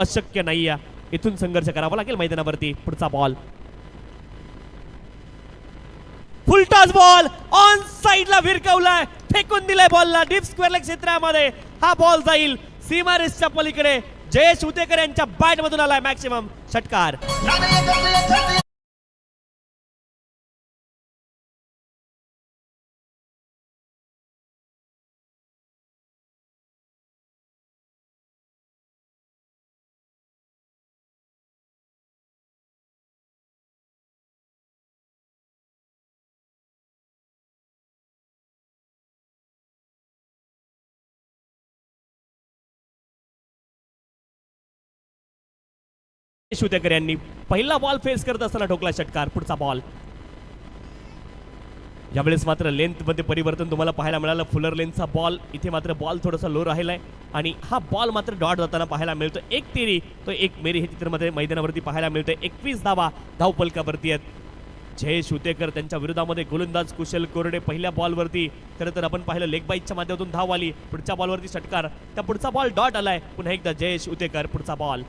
अशक्य नाहीये. इथून संघर्ष करावा लागेल मैदानावरती. पुढचा बॉल फुलटॉस बॉल ऑन साइडला भिरकवलाय, फेकून दिलाय बॉलला डीप स्क्वेअर क्षेत्रामध्ये. हा बॉल जाईल सीमारेषच्या पलीकडे. जयेश उतेकर यांच्या बॅट मधून आलाय मॅक्सिमम षटकार. उतेकर यांनी पहिला बॉल फेस करत असताना ठोकला षटकार. पुढचा बॉल यावेळेस मात्र लेंथ मध्ये परिवर्तन तुम्हाला पाहायला मिळालं. फुलर लेनचा बॉल इथे मात्र बॉल थोडासा लो राहिलाय आणि हा बॉल मात्र डॉट जाताना पाहायला मिळतो. एक तेरी तो एक मेरी हे चित्रमध्ये मैदानावरती पाहायला मिळतोय. 21 धावा धावपलकावरती आहेत. जयेश उतेकर त्यांच्या विरोधामध्ये गोलंदाज कुशल कोरडे. पहिल्या बॉलवरती खरं तर आपण पाहिलं लेग बाईकच्या माध्यमातून धाव आली. पुढच्या बॉलवरती षटकार. त्या पुढचा बॉल डॉट आलाय. पुन्हा एकदा जयेश उतेकर. पुढचा बॉल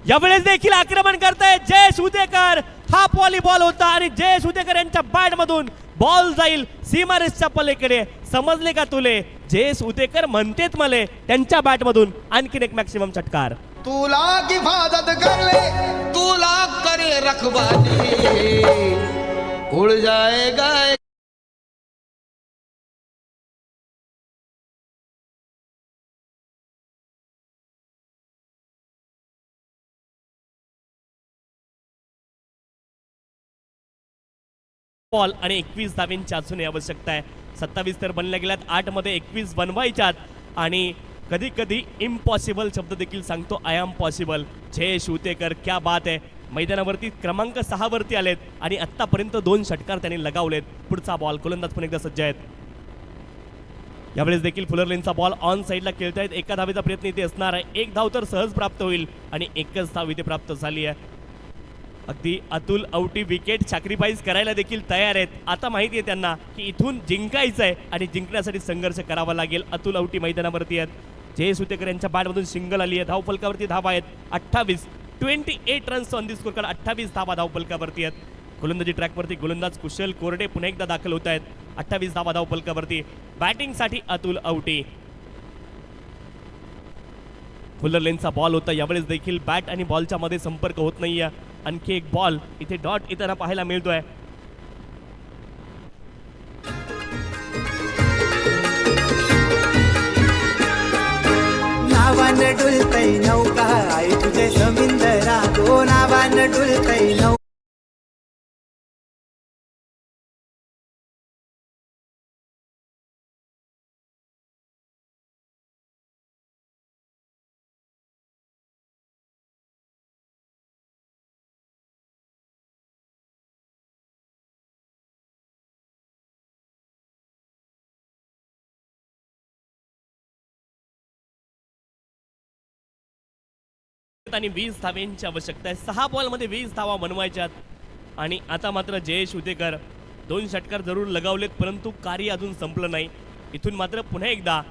यावेळेस देखील आक्रमण करताय जयेश उतेकर. हा व्हॉलीबॉल होता आणि जयेश उतेकर यांच्या बॅट मधून बॉल जाईल सीमारेषच्या पलीकडे. समजले का तुले? जयेश उतेकर म्हणतेत मले. त्यांच्या बॅट मधून आणखीन एक मॅक्सिमम षटकार. तुला हिफाजत कर ले, तुला करे रखवाली, उड़ जाएगा बॉल आणि 21 धाव्यांची अजूनही आवश्यकता आहे. 27 तर बनल्या गेल्यात. 8 मध्ये 21 बनवायच्यात आणि कधी कधी इम्पॉसिबल शब्द देखील सांगतो. I am possible. Jayesh Utekar क्या बात आहे. मैदानावरती क्रमांक 6 वरती आलेत आणि आतापर्यंत 2 षटकार त्यांनी लगावलेत. पुढचा बॉल गोलंदाज पण एकदा सज्ज आहेत. यावेळेस देखील फुलर लेनचा बॉल ऑन साइडला खेळतायत. एका धावेचा प्रयत्न इथे असणार आहे. एक धाव तर सहज प्राप्त होईल आणि एकच धाव इथे प्राप्त झाली आहे. अगदी अतुल औटी विकेट सॅक्रिफाईस करायला देखील तयार आहेत. आता माहिती आहे त्यांना की इथून जिंकायचं आहे आणि जिंकण्यासाठी संघर्ष करावा लागेल. अतुल औटी मैदानावरती आहेत. जयेश उतेकर यांच्या बॅटमधून सिंगल आली आहे. धावफलकावरती धावा आहेत 28. 28 runs on the score card. 28 धावा धावफलकावरती आहेत. गोलंदाजी ट्रॅकवरती गोलंदाज कुशल कोरडे पुन्हा एकदा दाखल होत आहेत. 28 धावा धावफलकावरती. बॅटिंगसाठी अतुल औटी. फुलर लेनचा बॉल होता. यावेळेस देखील बॅट आणि बॉलच्या मध्ये संपर्क होत नाहीये. आणखी एक बॉल इथे डॉट येताना पाहायला मिळतोय. नावान डुलतय नौका आई तुझे समिंदरा. तो नावान डुलतय नौका. आणि 20 धाव्यांची आवश्यकता आहे. 6 बॉल मध्ये 20 धावा बनवायच्यात आणि आता मात्र जयेश उतेकर 2 षटकार जरूर लगावलेत परंतु कार्य अजून संपलं नाही. इथून मात्र पुन्हा एकदा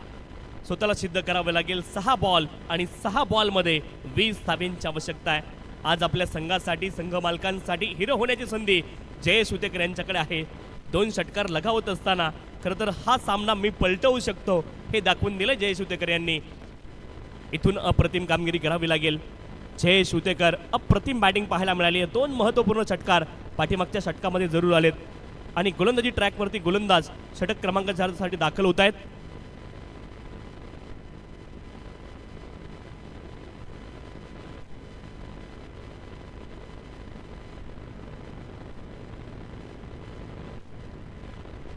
स्वतःला सिद्ध करावं लागेल. 6 बॉल आणि 6 बॉल मध्ये 20 धाव्यांची आवश्यकता आहे. आज आपल्या संघासाठी संघ मालकांसाठी हिरो होण्याची संधी जयेश उतेकर यांच्याकडे आहे. 2 षटकार लगावत असताना खरं तर हा सामना मी पलटवू शकतो हे दाखवून दिलं जयेश उतेकर यांनी. इथून अप्रतिम कामगिरी करावी लागेल. जयेश उतेकर अप्रतिम बॅटिंग पाहायला मिळाली आहे. 2 महत्त्वपूर्ण षटकार पाठीमागच्या षटकामध्ये जरूर आलेत आणि गोलंदाजी ट्रॅकवरती गोलंदाज षटक क्रमांक 4 साठी दाखल होत आहेत.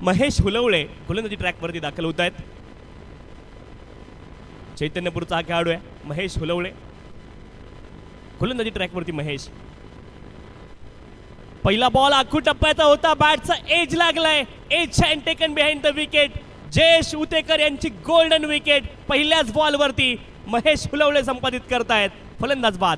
महेश हुलवळे गोलंदाजी ट्रॅकवरती दाखल होत आहेत. चैतन्यपूरचा हा खेळाडू आहे महेश हुलवळे. गोलंदाजी ट्रॅकवरती महेश. पहिला बॉल आखू टप्प्याचा होता. बॅटचा एज लागलाय. Edge and taken behind the wicket. Jayesh Utekar यांची गोल्डन विकेट पहिल्याच बॉलवरती महेश हुलवळे संपादित करतायत. फलंदाज बाद.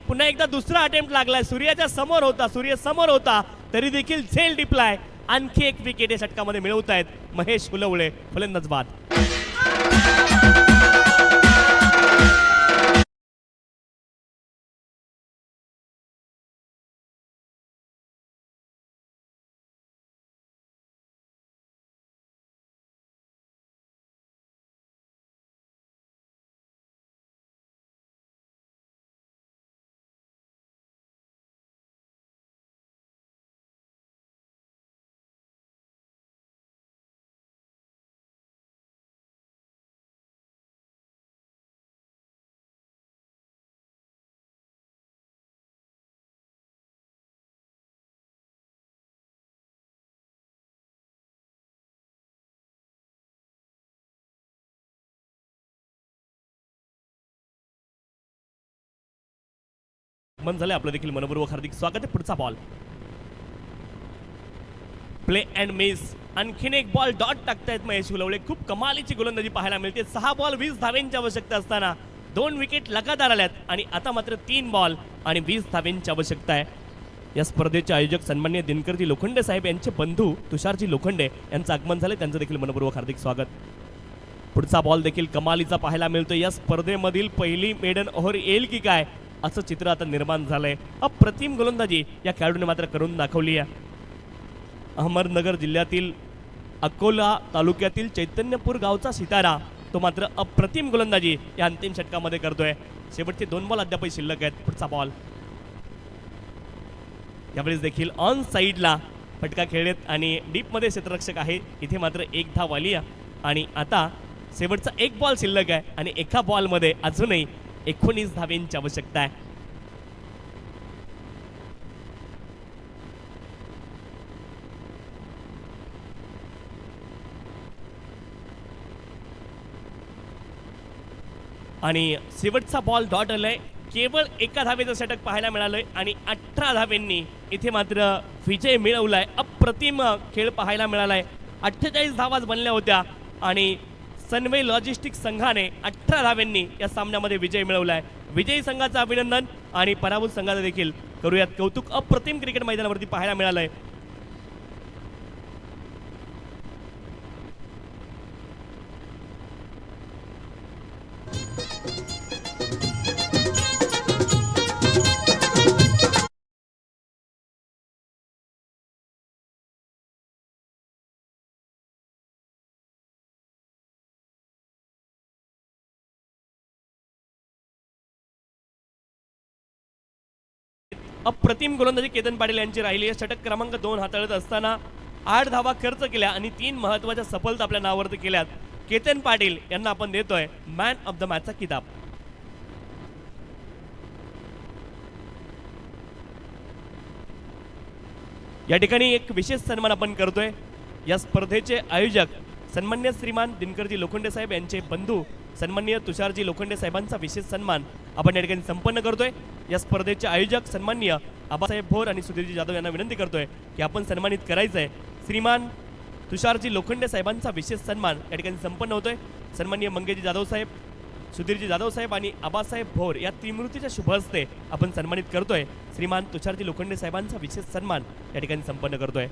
पुन्हा एकदा दुसरा अटेम्प्ट लागलाय. सूर्याच्या समोर होता, सूर्य समोर होता तरी देखील झेल टिपलाय. आणखी एक विकेट या षटकामध्ये मिळवतायत महेश हुलवळे फलंदाज बाद. मन झाले आपलं देखील मनपूर्वक हार्दिक स्वागत आहे. पुढचा बॉल प्ले अँड मिस. आणखीन एक बॉल डॉट टाकतायत महेश हुलवळे. खूप कमालीची गोलंदाजी पाहायला मिळते. 6 बॉल 20 धावेंची आवश्यकता असताना 2 विकेट लगातार आल्यात आणि आता मात्र 3 बॉल आणि 20 धावेंची आवश्यकता आहे. या स्पर्धेचे आयोजक सन्माननीय दिनकरजी लोखंडे साहेब यांचे बंधू तुषारजी लोखंडे यांचं आगमन झाले. त्यांचं देखील मनपूर्वक हार्दिक स्वागत. पुढचा बॉल देखील कमालीचा पाहायला मिळतो. या स्पर्धेमधील पहिली मेडन ओव्हर येईल की काय असं चित्र आता निर्माण झालंय. अप्रतिम गोलंदाजी या खेळाडूने मात्र करून दाखवली आहे. अहमदनगर जिल्ह्यातील अकोला तालुक्यातील चैतन्यपूर गावचा सितारा तो मात्र अप्रतिम गोलंदाजी या अंतिम षटकामध्ये करतोय. शेवटचे 2 बॉल अद्यापही शिल्लक आहेत. पुढचा बॉल यावेळेस देखील ऑन साईडला फटका खेळत आणि डीपमध्ये क्षेत्ररक्षक आहे. इथे मात्र 1 धाव आली आणि आता शेवटचा 1 बॉल शिल्लक आहे आणि एका बॉलमध्ये अजूनही 19 धावेंची आवश्यकता आहे. आणि शेवटचा बॉल डॉट आलाय. केवळ एका धावेचं षटक पाहायला मिळालंय आणि 18 धावेंनी इथे मात्र विजय मिळवलाय. अप्रतिम खेळ पाहायला मिळालाय. 48 धावाच बनल्या होत्या आणि सनवे लॉजिस्टिक्स संघाने 18 धावेंनी या सामन्यामध्ये विजय मिळवलाय. विजयी संघाचं अभिनंदन आणि पराभूत संघाचं देखील करूयात कौतुक. अप्रतिम क्रिकेट मैदानावरती पाहायला मिळालंय. अप्रतिम गोलंदाजी केतन पाटील यांची राहिली आहे. षटक क्रमांक 2 हाताळत असताना 8 धावा खर्च केल्या आणि 3 महत्वाच्या सफलता आपल्या नावावरती केल्यात. केतन पाटील यांना आपण देतोय मॅन ऑफ द मॅचचा किताब. या ठिकाणी एक विशेष सन्मान आपण करतोय. या स्पर्धेचे आयोजक सन्मान्य श्रीमान दिनकरजी लोखंडे साहेब यांचे बंधू सन्मान्य तुषारजी लोखंडे साहेबांचा विशेष सन्मान आपण या ठिकाणी संपन्न करतोय. या स्पर्धेचे आयोजक सन्मान्य आबासाहेब भोर आणि सुधीरजी जाधव यांना विनंती करतोय की आपण सन्मानित करायचंय. श्रीमान तुषारजी लोखंडे साहेबांचा विशेष सन्मान या ठिकाणी संपन्न होतोय. सन्मान्य मंगेजी जाधव साहेब, सुधीरजी जाधव साहेब आणि आबासाहेब भोर या त्रिमूर्तीच्या शुभ हस्ते आपण सन्मानित करतोय. श्रीमान तुषारजी लोखंडे साहेबांचा विशेष सन्मान या ठिकाणी संपन्न करतोय.